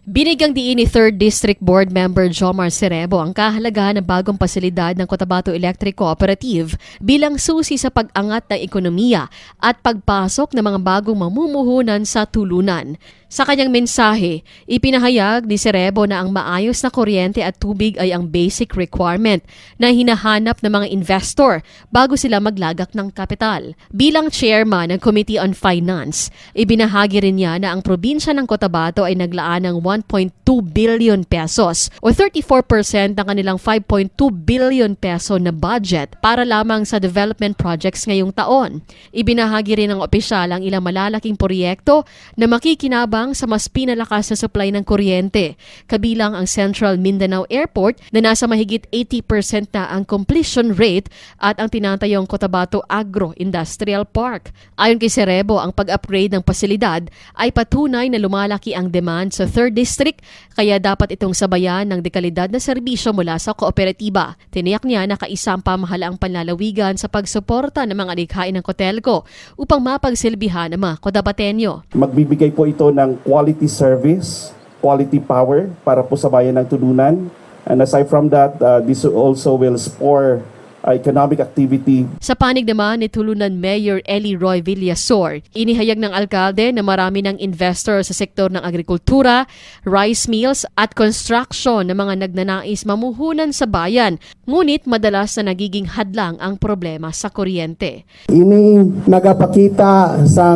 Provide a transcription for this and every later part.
Binigyang diin ni 3rd District Board Member Jomar Cerebo ang kahalagahan ng bagong pasilidad ng Cotabato Electric Cooperative bilang susi sa pag-angat ng ekonomiya at pagpasok ng mga bagong mamumuhunan sa tulunan. Sa kanyang mensahe, ipinahayag ni Cerebo na ang maayos na kuryente at tubig ay ang basic requirement na hinahanap ng mga investor bago sila maglagak ng kapital. Bilang chairman ng Committee on Finance, ibinahagi rin niya na ang probinsya ng Cotabato ay naglaan ng 1.2 billion pesos o 34% ng kanilang 5.2 billion peso na budget para lamang sa development projects ngayong taon. Ibinahagi rin ng opisyal ang ilang malalaking proyekto na makikinabang sa mas pinalakas na supply ng kuryente, kabilang ang Central Mindanao Airport na nasa mahigit 80% na ang completion rate at ang tinatayong Cotabato Agro-Industrial Park. Ayon kay Cerebo, ang pag-upgrade ng pasilidad ay patunay na lumalaki ang demand sa 3rd District, kaya dapat itong sabayan ng dekalidad na serbisyo mula sa kooperatiba. Tiniyak niya na kaisa ang pamahalaang panlalawigan sa pagsuporta ng mga likhain ng Cotelco upang mapagsilbihan ng mga Cotabateño. Magbibigay po ito ng quality service, quality power para po sa bayan ng Tulunan. And aside from that, this also will spur economic activity. Sa panig naman ni Tulunan Mayor Eli Roy Villasor, inihayag ng alkalde na marami ng investor sa sektor ng agrikultura, rice mills at construction na mga nagnanais mamuhunan sa bayan, ngunit madalas na nagiging hadlang ang problema sa kuryente. Ini nagapakita sa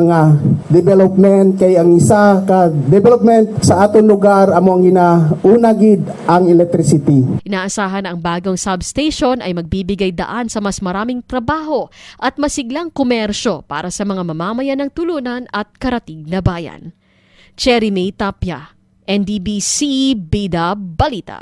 development kay ang isa ka development sa aton lugar among ginaunagid ang electricity. Inaasahan na ang bagong substation ay magbibigay daan sa mas maraming trabaho at masiglang komersyo para sa mga mamamayan ng Tulunan at karatig na bayan. Cherry May Tapia, NDBC Bida Balita.